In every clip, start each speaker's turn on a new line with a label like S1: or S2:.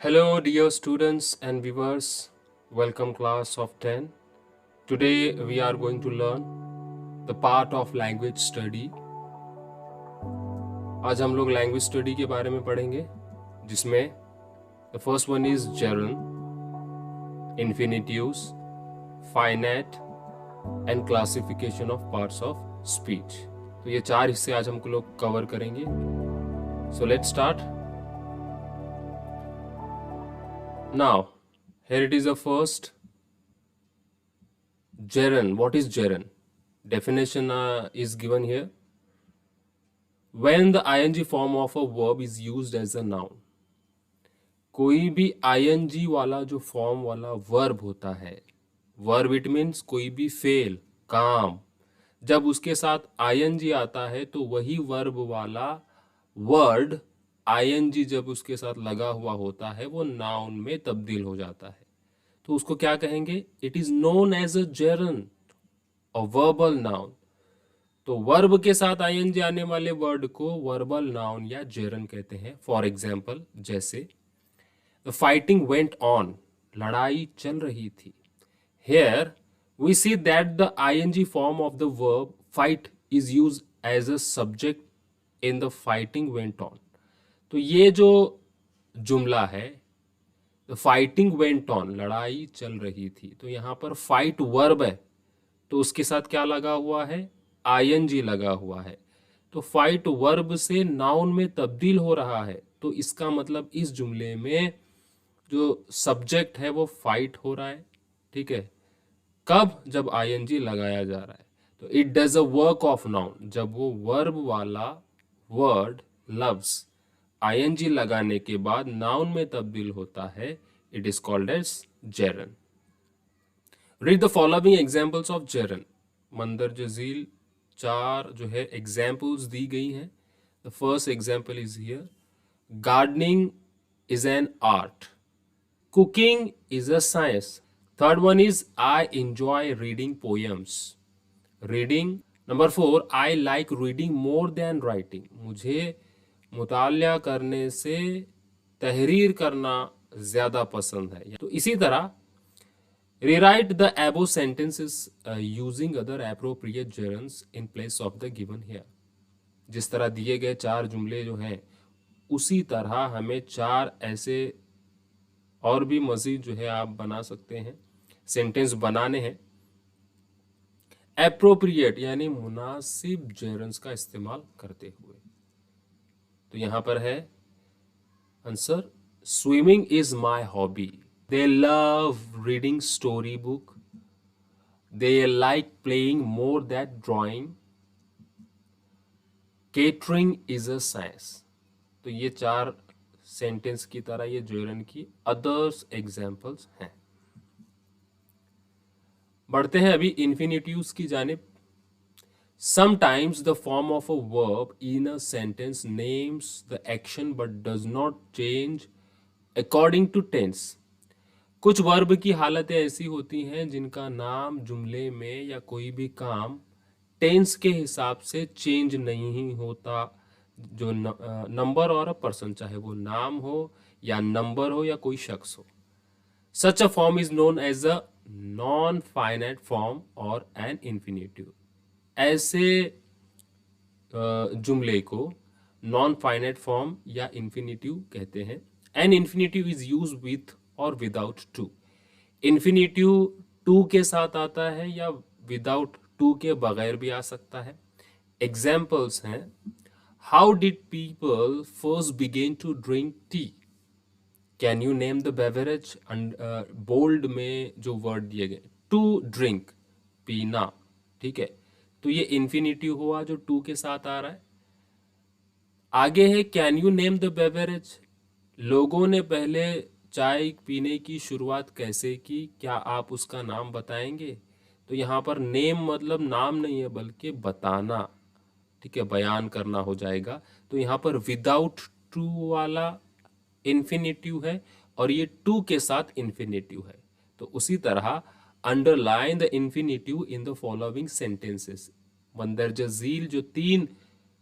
S1: Hello, dear students and viewers. Welcome, class of 10. Today, we are going to learn the part of language study. आज हम लोग language study के बारे में पढ़ेंगे जिसमें the first one is gerund, infinitives, finite and classification of parts of speech. तो ये चार हिस्से आज हम लोग कवर करेंगे. सो let's start. Now, here it is the first gerund. What is gerund? Definition is given here. When the ing form of a verb is used as a noun. कोई भी ing वाला जो फॉर्म वाला verb होता है, verb it means कोई भी fail काम, जब उसके साथ ing आता है तो वही वर्ब वाला वर्ड ing जब उसके साथ लगा हुआ होता है वो नाउन में तब्दील हो जाता है. तो उसको क्या कहेंगे? It is known as a gerund, a verbal noun. तो वर्ब के साथ ing आने वाले वर्ड को वर्बल नाउन या gerund कहते हैं. फॉर एग्जाम्पल, जैसे द फाइटिंग वेंट ऑन, लड़ाई चल रही थी. Here we see that the ing form of the verb fight is use as a subject in the fighting went on. तो ये जो जुमला है, द फाइटिंग वेंट ऑन, लड़ाई चल रही थी, तो यहाँ पर फाइट वर्ब है तो उसके साथ क्या लगा हुआ है? ing लगा हुआ है. तो फाइट वर्ब से नाउन में तब्दील हो रहा है, तो इसका मतलब इस जुमले में जो सब्जेक्ट है वो फाइट हो रहा है. ठीक है, कब? जब ing लगाया जा रहा है. तो it does a work of noun, जब वो वर्ब वाला वर्ड लव्स ing लगाने के बाद नाउन में तब्दील होता है, it is called as gerund. Read the following examples of gerund. मंदरज झील चार जो है एग्जाम्पल्स दी गई हैं. The first example is here. Gardening is an art. Cooking is a science. Third one is I enjoy reading poems. Reading. Number 4, I like reading more than writing. मुझे मुतालिया करने से तहरीर करना ज्यादा पसंद है. तो इसी तरह rewrite the above sentences using other appropriate gerunds in place of the given here. जिस तरह दिए गए चार जुमले जो हैं उसी तरह हमें चार ऐसे और भी मजीद जो है आप बना सकते हैं, सेंटेंस बनाने हैं. एप्रोप्रिएट यानी मुनासिब जेरन्स का इस्तेमाल करते हुए. तो यहां पर है answer. Swimming is my hobby. They love reading story book. They like playing more that drawing. Catering is a science. तो ये चार सेंटेंस की तरह ये जेरन की अदर्स एग्जाम्पल्स हैं. बढ़ते हैं अभी इंफिनिटिव्स की जानिब. Sometimes the form of a verb in a sentence names the action but does not change according to tense. कुछ वर्ब की हालतें ऐसी होती हैं जिनका नाम जुमले में या कोई भी काम टेंस के हिसाब से चेंज नहीं होता. जो नंबर और अ पर्सन, चाहे वो नाम हो या नंबर हो या कोई शख्स हो. Such a form is known as a non-finite form or an infinitive. ऐसे जुमले को नॉन फाइनाइट फॉर्म या इन्फिनिटिव कहते हैं. An infinitive is use with और विदाउट टू. इन्फिनिटिव टू के साथ आता है या विदाउट टू के बगैर भी आ सकता है. एग्जाम्पल्स हैं. How did people first begin to drink tea. Can you name the beverage. Bold में जो वर्ड दिए गए, टू ड्रिंक, पीना. ठीक है, तो ये इन्फिनिटिव हुआ जो टू के साथ आ रहा है. आगे है can you name the beverage. लोगों ने पहले चाय पीने की शुरुआत कैसे की, क्या आप उसका नाम बताएंगे. तो यहाँ पर नेम मतलब नाम नहीं है बल्कि बताना. ठीक है, बयान करना हो जाएगा. तो यहाँ पर विदाउट टू वाला इन्फिनिटिव है और ये टू के साथ इन्फिनिटिव है. तो उसी तरह underline the infinitive in the following sentences. मंदरज झील जो तीन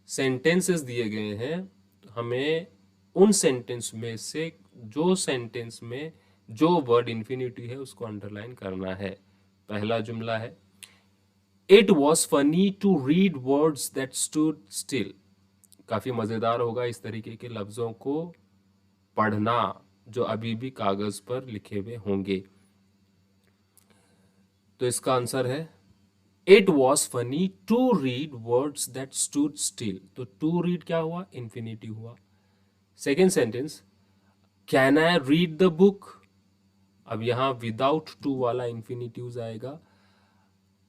S1: सेंटेंसेस दिए गए हैं, हमें उन सेंटेंस में से जो सेंटेंस में जो वर्ड इन्फिनिटिव है उसको अंडरलाइन करना है। पहला जुमला है, it was funny to read words that stood still. काफी मजेदार होगा इस तरीके के लफ्जों को पढ़ना जो अभी भी कागज पर लिखे हुए होंगे। तो इसका आंसर है, it was funny to read words that stood still. तो टू रीड क्या हुआ, इन्फिनिटिव हुआ। Second sentence, can I read the book. अब यहां विदाउट टू वाला इन्फिनिटिव आएगा,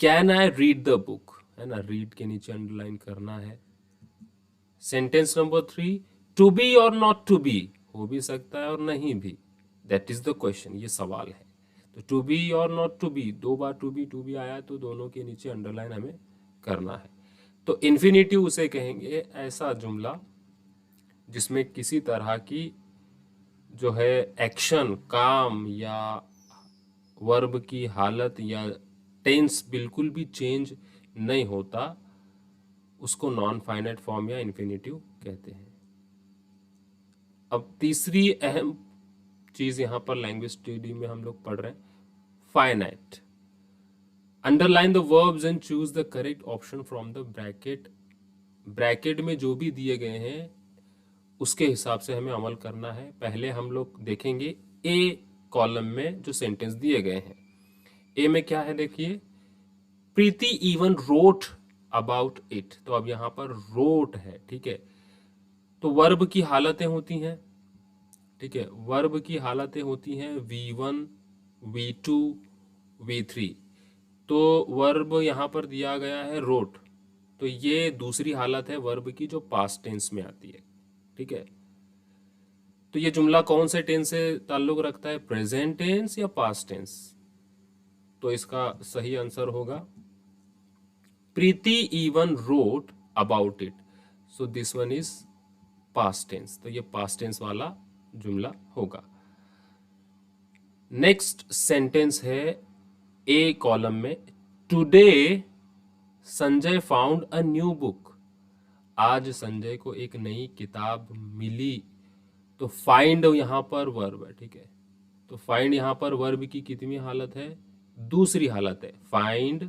S1: can I read the book, है ना, रीड के नीचे अंडरलाइन करना है। सेंटेंस नंबर 3, टू बी और नॉट टू बी, हो भी सकता है और नहीं भी, दैट इज द क्वेश्चन, ये सवाल है। तो टू बी और नॉट टू बी, दो बार टू बी आया तो दोनों के नीचे अंडरलाइन हमें करना है। तो इन्फिनिटिव उसे कहेंगे ऐसा जुमला जिसमें किसी तरह की जो है एक्शन, काम या वर्ब की हालत या टेंस बिल्कुल भी चेंज नहीं होता, उसको नॉन फाइनाइट फॉर्म या इन्फिनिटिव कहते हैं। अब तीसरी अहम चीज यहां पर लैंग्वेज स्टडी में हम लोग पढ़ रहे हैं, finite. Underline the verbs and choose the correct option from the bracket. Bracket में जो भी दिए गए हैं उसके हिसाब से हमें अमल करना है। पहले हम लोग देखेंगे ए कॉलम में जो सेंटेंस दिए गए हैं। ए में क्या है देखिए, प्रीति इवन रोट अबाउट इट। तो अब यहां पर रोट है, ठीक है। तो वर्ब की हालतें होती हैं, ठीक है, वर्ब की हालतें होती हैं V1, V2, V3। तो वर्ब यहां पर दिया गया है रोट, तो ये दूसरी हालत है वर्ब की जो पास्ट टेंस में आती है, ठीक है। तो ये जुमला कौन से टेंस से ताल्लुक रखता है, प्रेजेंट टेंस या पास्ट टेंस? तो इसका सही आंसर होगा Preeti even wrote about it. So this one is past tense, तो ये पास्ट टेंस वाला जुमला होगा। नेक्स्ट सेंटेंस है ए कॉलम में, today Sanjay found a new book. आज संजय को एक नई किताब मिली। तो फाइंड यहां पर वर्ब है, ठीक है। तो फाइंड यहां पर वर्ब की कितनी हालत है, दूसरी हालत है, फाइंड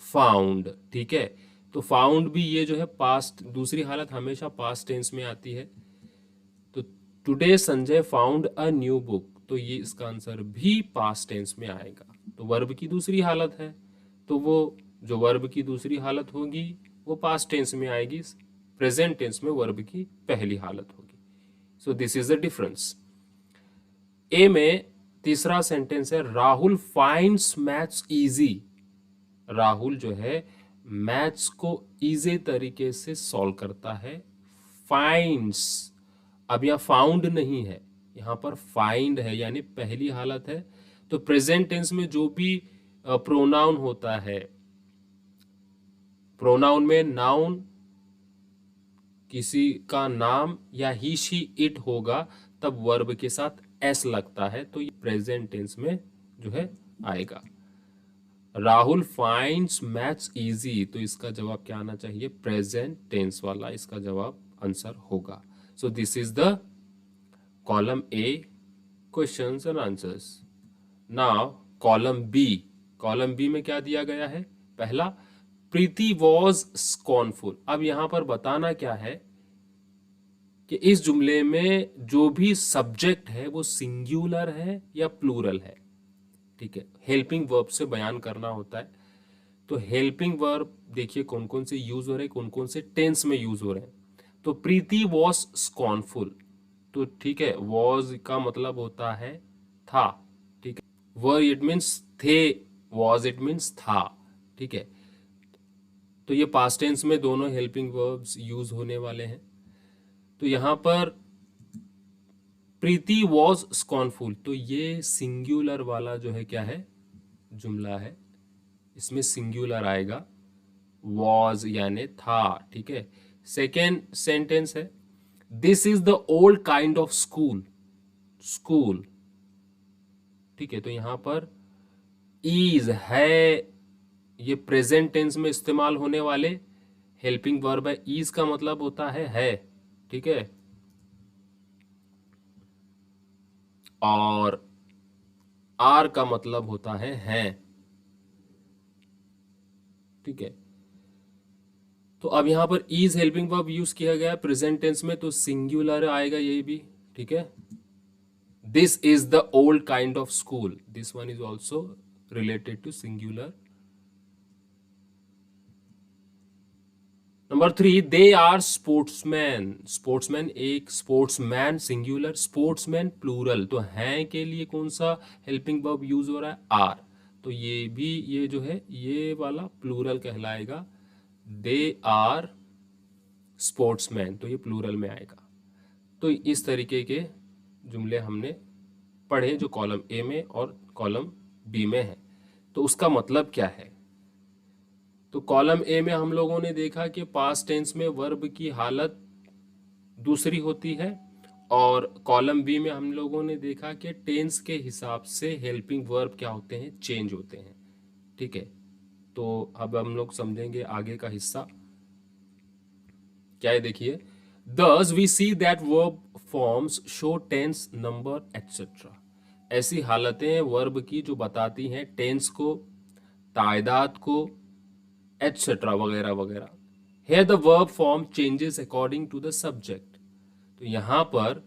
S1: फाउंड, ठीक है। तो फाउंड भी ये जो है पास्ट, दूसरी हालत हमेशा पास्ट टेंस में आती है। तो today Sanjay found a new book, तो ये इसका आंसर भी पास्ट टेंस में आएगा। तो वर्ब की दूसरी हालत है, तो वो जो वर्ब की दूसरी हालत होगी वो पास्ट टेंस में आएगी, प्रेजेंट टेंस में वर्ब की पहली हालत होगी। So this is the difference. A में तीसरा सेंटेंस है, Rahul finds maths easy. Rahul जो है मैथ्स को इजी तरीके से सॉल्व करता है। फाइंड्स, अब यहां फाउंड नहीं है, यहां पर फाइंड है, यानी पहली हालत है। तो प्रेजेंट टेंस में जो भी प्रोनाउन होता है, प्रोनाउन में नाउन, किसी का नाम या ही शी इट होगा, तब वर्ब के साथ एस लगता है, तो ये प्रेजेंट टेंस में जो है आएगा। राहुल फाइंड्स मैथ्स इजी, तो इसका जवाब क्या आना चाहिए, प्रेजेंट टेंस वाला इसका जवाब आंसर होगा। So this is the column A, questions and answers. Now column B, column B में क्या दिया गया है, पहला, प्रीति वॉज स्कॉर्नफुल। अब यहां पर बताना क्या है कि इस जुमले में जो भी सब्जेक्ट है वो सिंगुलर है या प्लूरल है, ठीक है। हेल्पिंग वर्ब से बयान करना होता है। तो हेल्पिंग वर्ब देखिए कौन कौन से यूज हो रहे हैं, कौन कौन से टेंस में यूज हो रहे हैं। तो प्रीति वॉज स्कॉर्नफुल, तो ठीक है, वॉज का मतलब होता है था, ठीक है। वर इट मीन्स थे, वॉज इट मीन्स था, ठीक है। तो ये पास्ट टेंस में दोनों हेल्पिंग वर्ब्स यूज होने वाले हैं। तो यहां पर प्रीति वॉज स्कॉर्नफुल, तो ये सिंगुलर वाला जो है क्या है, जुमला है, इसमें सिंगुलर आएगा, वॉज यानी था, ठीक है। सेकेंड सेंटेंस है, this is the old kind of school, school, ठीक है। तो यहां पर इज है, ये प्रेजेंट टेंस में इस्तेमाल होने वाले हेल्पिंग वर्ब है। इज का मतलब होता है, ठीक है। और आर का मतलब होता है हैं। ठीक है, तो अब यहां पर इज हेल्पिंग वर्ब यूज किया गया प्रेजेंट टेंस में, तो सिंगुलर आएगा ये भी। ठीक है, this is the old kind of school, this one is also related to singular. Number 3, they are sportsman, sportsman एक, स्पोर्ट्समैन सिंगुलर, स्पोर्ट्समैन प्लूरल, तो हैं के लिए कौन सा हेल्पिंग वर्ब यूज हो रहा है, आर, तो ये भी ये जो है ये वाला प्लूरल कहलाएगा, दे आर स्पोर्ट्समैन, तो ये प्लूरल में आएगा। तो इस तरीके के जुमले हमने पढ़े जो कॉलम ए में और कॉलम बी में है। तो उसका मतलब क्या है, तो कॉलम ए में हम लोगों ने देखा कि पास्ट टेंस में वर्ब की हालत दूसरी होती है, और कॉलम बी में हम लोगों ने देखा कि टेंस के हिसाब से हेल्पिंग वर्ब क्या होते हैं, चेंज होते हैं। ठीक है, तो अब हम लोग समझेंगे आगे का हिस्सा क्या है, देखिए। Thus we see that verb forms show tense, number etc. ऐसी हालतें हैं वर्ब की जो बताती हैं टेंस को, तादाद को, etc. वगैरह वगैरह। Here the verb form changes according to the subject. तो यहाँ पर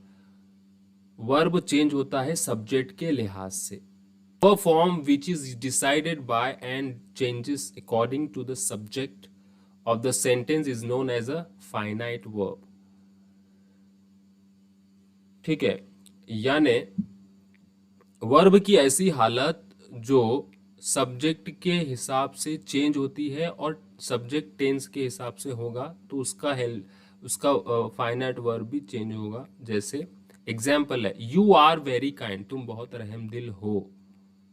S1: वर्ब चेंज होता है सब्जेक्ट के लिहाज से। Verb form which is decided by and changes according to the subject of the sentence is known as a finite verb. ठीक है, यानी वर्ब की ऐसी हालत जो सब्जेक्ट के हिसाब से चेंज होती है और सब्जेक्ट टेंस के हिसाब से होगा, तो उसका फाइनाइट वर्ब भी चेंज होगा। जैसे एग्जाम्पल है, यू आर वेरी काइंड, तुम बहुत रहमदिल हो,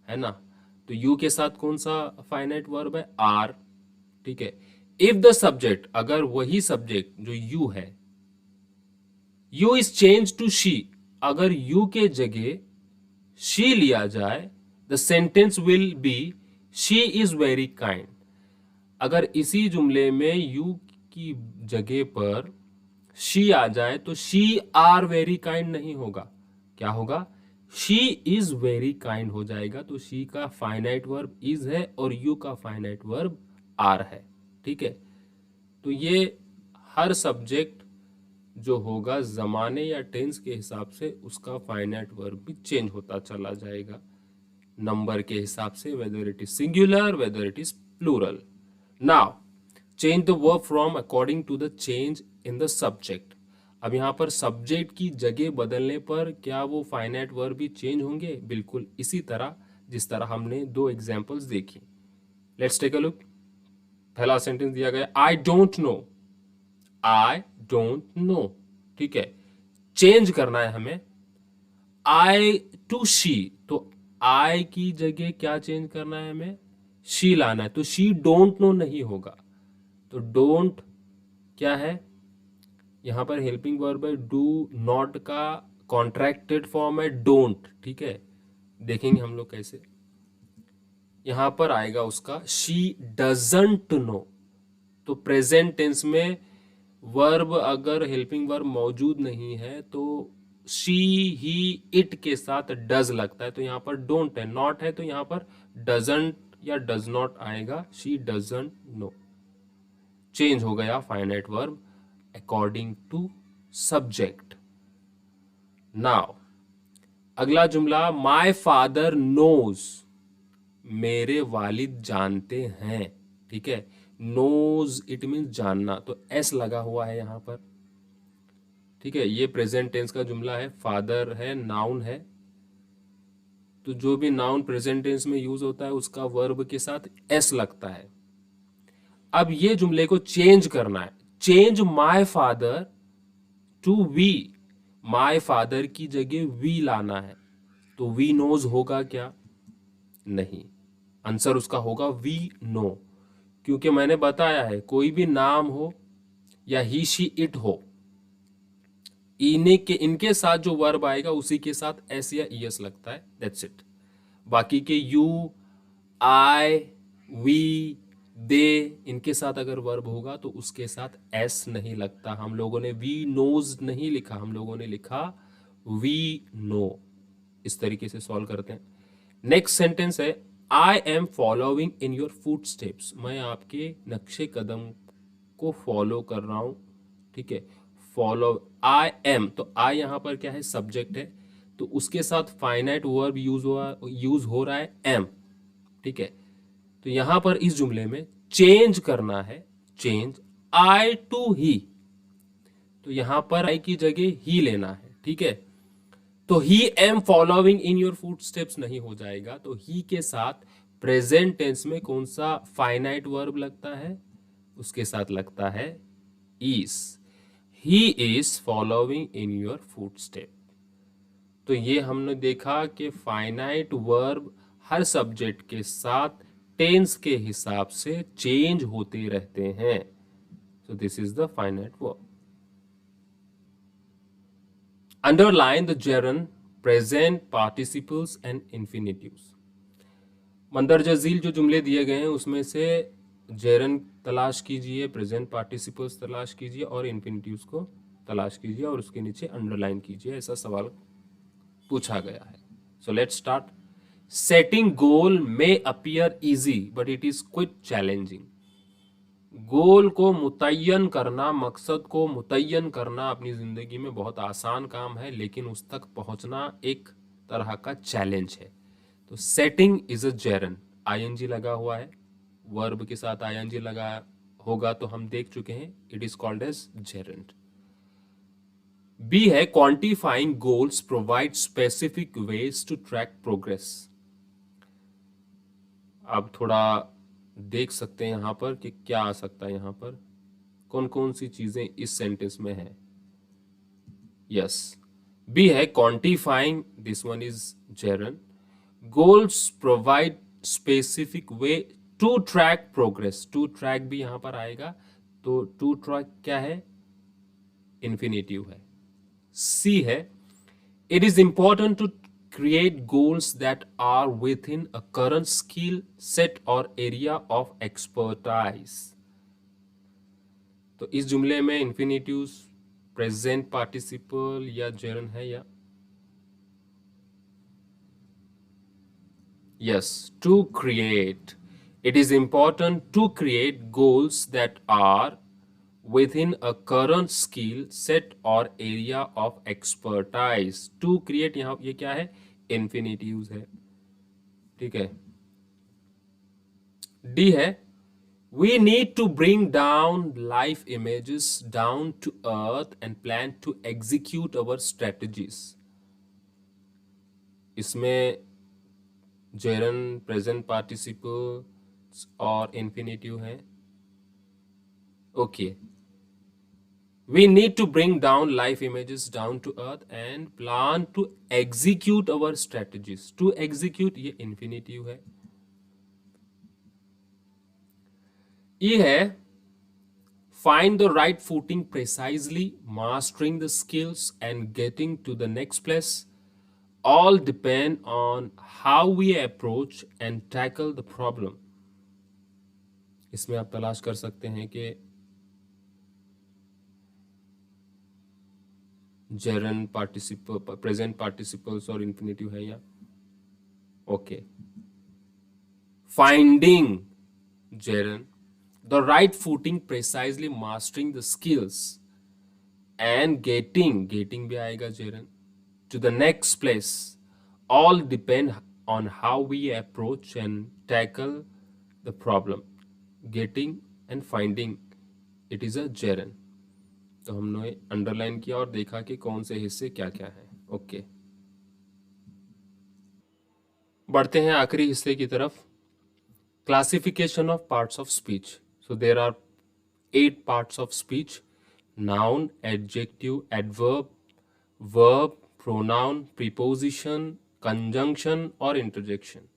S1: है ना, तो यू के साथ कौन सा फाइनाइट वर्ब है, आर। ठीक है, इफ द सब्जेक्ट, अगर वही सब्जेक्ट जो यू है, you is change to she, अगर यू के जगह शी लिया जाए, the sentence will be she is very kind. अगर इसी जुमले में यू की जगह पर शी आ जाए तो शी आर वेरी काइंड नहीं होगा, क्या होगा, शी इज वेरी काइंड हो जाएगा। तो शी का फाइनाइट वर्ब इज है और यू का फाइनाइट वर्ब आर है। ठीक है, तो ये हर सब्जेक्ट जो होगा जमाने या टेंस के हिसाब से उसका फाइनाइट वर्ब भी चेंज होता चला जाएगा नंबर के हिसाब से, whether it is singular whether it is plural. Now change the verb from according to the change in the subject. अब यहाँ पर सब्जेक्ट की जगह बदलने पर क्या वो फाइनाइट वर्ब भी चेंज होंगे, बिल्कुल इसी तरह जिस तरह हमने दो एग्जांपल्स देखी। Let's take a look. पहला सेंटेंस दिया गया, I don't know, I don't know. ठीक है, चेंज करना है हमें आई टू शी, तो आई की जगह क्या चेंज करना है हमें, शी लाना है, तो शी डोंट नो नहीं होगा। तो डोंट क्या है, यहां पर हेल्पिंग वर्ब है, डू नॉट का कॉन्ट्रैक्टेड फॉर्म है डोंट। ठीक है, देखेंगे हम लोग कैसे। यहां पर आएगा उसका शी डजंट नो, तो प्रेजेंट टेंस में वर्ब अगर हेल्पिंग वर्ब मौजूद नहीं है तो शी ही इट के साथ डज लगता है, तो यहां पर डोंट है, नॉट है तो यहां पर डजंट या डज नॉट आएगा, शी डजंट नो। चेंज हो गया finite verb according to subject. Now अगला जुमला, माय फादर नोज, मेरे वालिद जानते हैं। ठीक है, नोज इट मीन जानना, तो एस लगा हुआ है यहां पर। ठीक है, ये प्रेजेंट टेंस का जुमला है, फादर है, नाउन है, तो जो भी नाउन प्रेजेंट टेंस में यूज होता है उसका वर्ब के साथ एस लगता है। अब ये जुमले को चेंज करना है, change my father to we, my father की जगह वी लाना है, तो वी नोज होगा क्या, नहीं, आंसर उसका होगा वी नो, क्योंकि मैंने बताया है कोई भी नाम हो या ही शी इट हो, इनके साथ जो वर्ब आएगा उसी के साथ एस या ईएस लगता है, दैट्स इट। बाकी के यू, आई, वी, दे, इनके साथ अगर वर्ब होगा तो उसके साथ एस नहीं लगता। हम लोगों ने वी नोज नहीं लिखा, हम लोगों ने लिखा वी नो। इस तरीके से सॉल्व करते हैं। नेक्स्ट सेंटेंस है I am following in your foot steps, मैं आपके नक्शे कदम को फॉलो कर रहा हूं। ठीक है, फॉलो आई एम, तो आई यहां पर क्या है, सब्जेक्ट है, तो उसके साथ फाइनाइट वर्ब यूज हो रहा है एम। ठीक है, तो यहां पर इस जुमले में चेंज करना है, चेंज आई टू ही, तो यहां पर आई की जगह ही लेना है। ठीक है, तो he am following in your footsteps नहीं हो जाएगा, तो ही के साथ प्रेजेंट टेंस में कौन सा फाइनाइट वर्ब लगता है, उसके साथ लगता है is. He is following in your foot step. तो ये हमने देखा कि फाइनाइट वर्ब हर सब्जेक्ट के साथ टेंस के हिसाब से चेंज होते रहते हैं। So this is the finite verb. Underline the gerund, present participles and infinitives. मंदरजा झील जो जुमले दिए गए हैं उसमें से जेरन तलाश कीजिए, प्रेजेंट पार्टिसिपल्स तलाश कीजिए और इंफिनिटिव्स को तलाश कीजिए और उसके नीचे अंडरलाइन कीजिए, ऐसा सवाल पूछा गया है। So let's start. Setting goal may appear easy but it is quite challenging. Goal को मुतय्यन करना, मकसद को मुतय्यन करना अपनी जिंदगी में बहुत आसान काम है, लेकिन उस तक पहुंचना एक तरह का चैलेंज है। तो setting is a gerund, ING लगा हुआ है, वर्ब के साथ आईएनजी लगा होगा तो हम देख चुके हैं, it is called as gerund. B है quantifying goals provide specific ways to track progress. अब थोड़ा देख सकते हैं यहां पर कि क्या आ सकता है, यहां पर कौन कौन सी चीजें इस सेंटेंस में है। यस, बी है quantifying, this one is gerund. Goals provide specific way to track progress, to track भी यहां पर आएगा, तो टू ट्रैक क्या है, इंफिनिटिव है। सी है it is important to create goals that are within a current skill set or area of expertise। तो इस जुमले में इंफिनिटिव्स प्रेजेंट पार्टिसिपल या जेरन है या yes, to create, it is important to create goals that are within a current skill set or area of expertise। to create यहां ये क्या है, इंफिनिटिव्स है। ठीक है, डी है we need to bring down life images down to earth and plan to execute our strategies। इसमें gerund, present participle और इंफिनिटिव है। Okay, we need to bring down life images down to earth and plan to execute our strategies। to execute ये infinitive है। ये है find the right footing precisely, mastering the skills and getting to the next place all depend on how we approach and tackle the problem। इसमें आप तलाश कर सकते हैं कि जेरन, पार्टिसिपल, प्रेजेंट पार्टिसिपल्स और इंफिनिटिव है या okay. Finding gerund, the right footing precisely mastering the skills and getting, getting भी आएगा gerund, to the next place all depend on how we approach and tackle the problem. Getting and finding, it is a gerund. तो हमने underline किया और देखा कि कौन से हिस्से क्या क्या है। ओके, बढ़ते हैं आखिरी हिस्से की तरफ, classification of parts of speech. So there are 8 parts of speech, noun, adjective, adverb, verb, pronoun, preposition, conjunction और इंटरजेक्शन।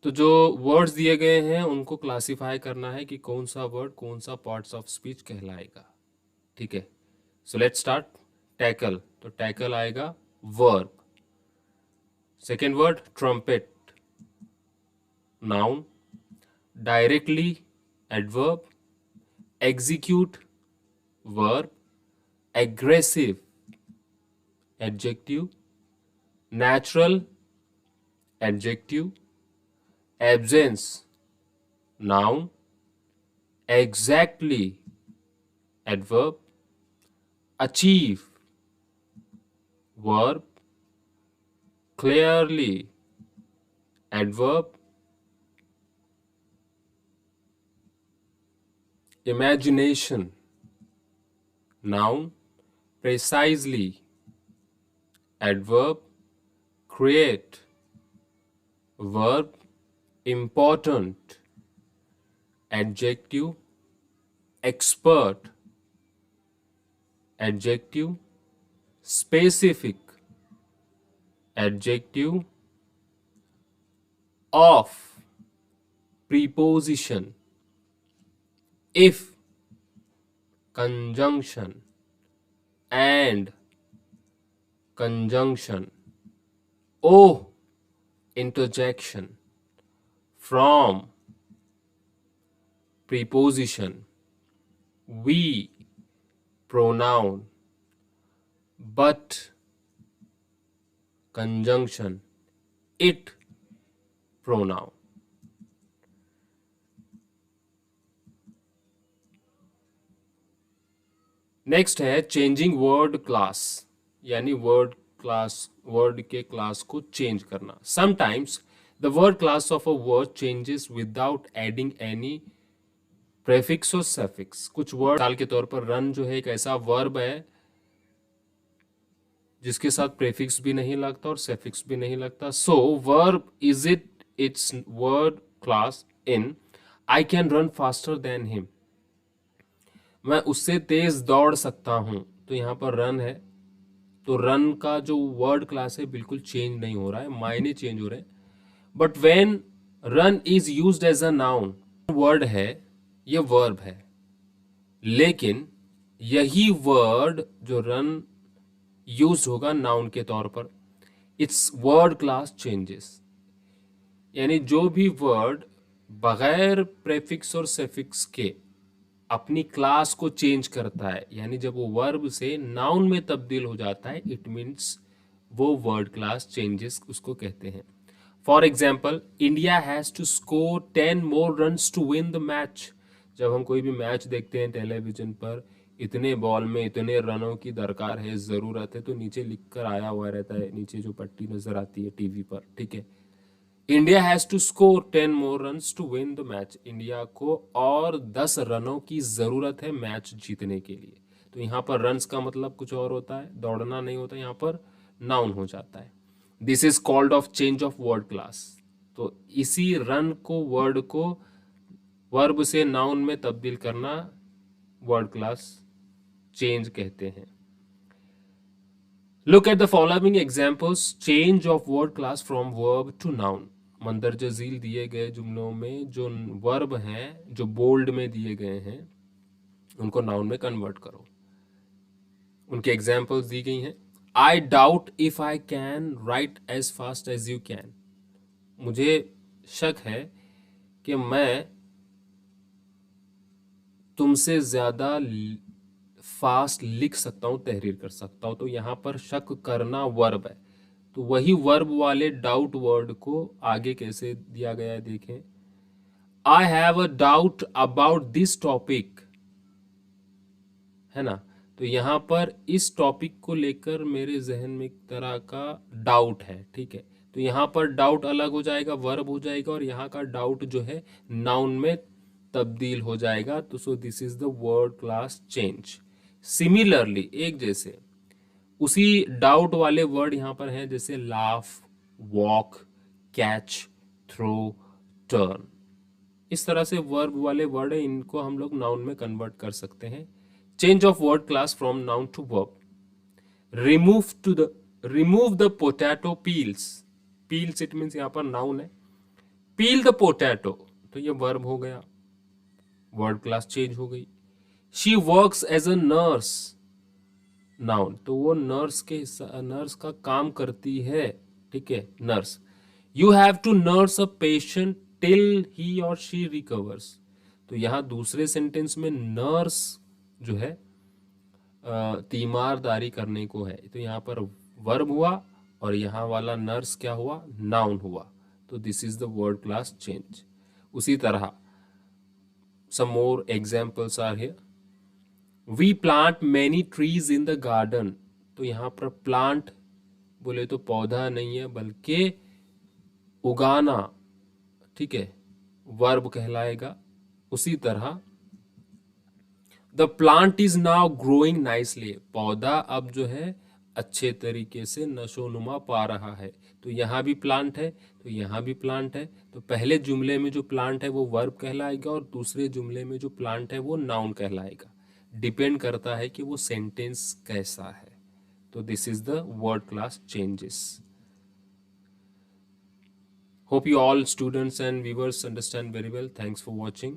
S1: तो जो वर्ड्स दिए गए हैं उनको क्लासिफाई करना है कि कौन सा वर्ड कौन सा पार्ट्स ऑफ स्पीच कहलाएगा। ठीक है, सो लेट्स स्टार्ट। टैकल, तो टैकल आएगा verb. Second word trumpet, noun. Directly, adverb. Execute, verb. Aggressive, adjective. natural adjective, absence noun, exactly adverb, achieve verb, clearly adverb, imagination noun, precisely adverb, create verb, important adjective, expert adjective, specific adjective, of preposition, if conjunction, and conjunction, o interjection, from preposition, we pronoun, but conjunction, it pronoun. Next है changing word class, यानी word के class को change करना. Sometimes the word class of a word changes without adding any prefix और suffix. कुछ word, मिसाल के तौर पर रन जो है एक ऐसा वर्ब है जिसके साथ प्रेफिक्स भी नहीं लगता और सफिक्स भी नहीं लगता. So verb is its word class in I can run faster than him. मैं उससे तेज दौड़ सकता हूं. तो यहाँ पर रन है, तो रन का जो वर्ड क्लास है बिल्कुल चेंज नहीं हो रहा है, मायने चेंज हो रहे हैं. But when run is used as a noun, word है, ये वर्ब है, लेकिन यही वर्ड जो रन यूज होगा नाउन के तौर पर, इट्स वर्ड क्लास चेंजेस. यानी जो भी वर्ड बगैर प्रेफिक्स और सफिक्स के अपनी क्लास को चेंज करता है, यानी जब वो वर्ब से नाउन में तब्दील हो जाता है, इट मीन्स वो वर्ड क्लास चेंजेस उसको कहते हैं. For example, India has to score 10 more runs to win the match. जब हम कोई भी मैच देखते हैं टेलीविजन पर, इतने बॉल में इतने रनों की दरकार है, ज़रूरत है, तो नीचे लिख कर आया हुआ रहता है, नीचे जो पट्टी नजर आती है टीवी पर, ठीक है. India has to score 10 more runs to win the match. India को और 10 रनों की जरूरत है मैच जीतने के लिए. तो यहाँ पर रन्स का मतलब कुछ और होता है, दौड़ना नहीं होता, यहाँ पर नाउन हो जाता है. This is called off change of word class. तो इसी रन को, वर्ड को वर्ब से नाउन में तब्दील करना वर्ड क्लास चेंज कहते हैं. Look at the following examples. Change of word class from verb to noun. मंदरजा झील दिए गए जुमलों में जो वर्ब हैं, जो बोल्ड में दिए गए हैं, उनको नाउन में कन्वर्ट करो. उनके एग्जाम्पल्स दी गई हैं. I doubt if I can write as fast as you can. मुझे शक है कि मैं तुमसे ज्यादा फास्ट लिख सकता हूं, तहरीर कर सकता हूं. तो यहां पर शक करना वर्ब है. तो वही वर्ब वाले डाउट वर्ड को आगे कैसे दिया गया है देखें. I have a doubt about this topic, है ना. तो यहां पर इस टॉपिक को लेकर मेरे जहन में एक तरह का डाउट है, ठीक है. तो यहां पर डाउट अलग हो जाएगा, वर्ब हो जाएगा, और यहां का डाउट जो है नाउन में तब्दील हो जाएगा. तो सो this is the word class change. Similarly, एक जैसे उसी डाउट वाले वर्ड यहां पर हैं, जैसे laugh, walk, catch, throw, turn. इस तरह से वर्ब वाले वर्ड है, इनको हम लोग नाउन में कन्वर्ट कर सकते हैं. Change of word class from noun to verb. Remove the potato peels. Peels it means यहां पर नाउन है. पील द पोटैटो, तो ये वर्ब हो गया, वर्ड क्लास चेंज हो गई. She works as a nurse, noun, तो वो नर्स का काम करती है, ठीक है, nurse. You have to nurse a patient till he or she recovers. तो यहां दूसरे सेंटेंस में नर्स जो है तीमारदारी करने को है, तो यहां पर वर्ब हुआ और यहाँ वाला नर्स क्या हुआ, नाउन हुआ। तो this is the word class change. उसी तरह some more examples are here. We plant many trees in the garden. तो यहाँ पर प्लांट बोले तो पौधा नहीं है बल्कि उगाना, ठीक है, वर्ब कहलाएगा। उसी तरह the plant is now growing nicely. पौधा अब जो है अच्छे तरीके से नशोनुमा पा रहा है। तो यहाँ भी प्लांट है, तो यहाँ भी प्लांट है। तो पहले जुमले में जो प्लांट है वो वर्ब कहलाएगा और दूसरे जुमले में जो प्लांट है वो नाउन कहलाएगा। डिपेंड करता है कि वो सेंटेंस कैसा है। तो this is the word class changes. Hope you all students and viewers understand very well. Thanks for watching.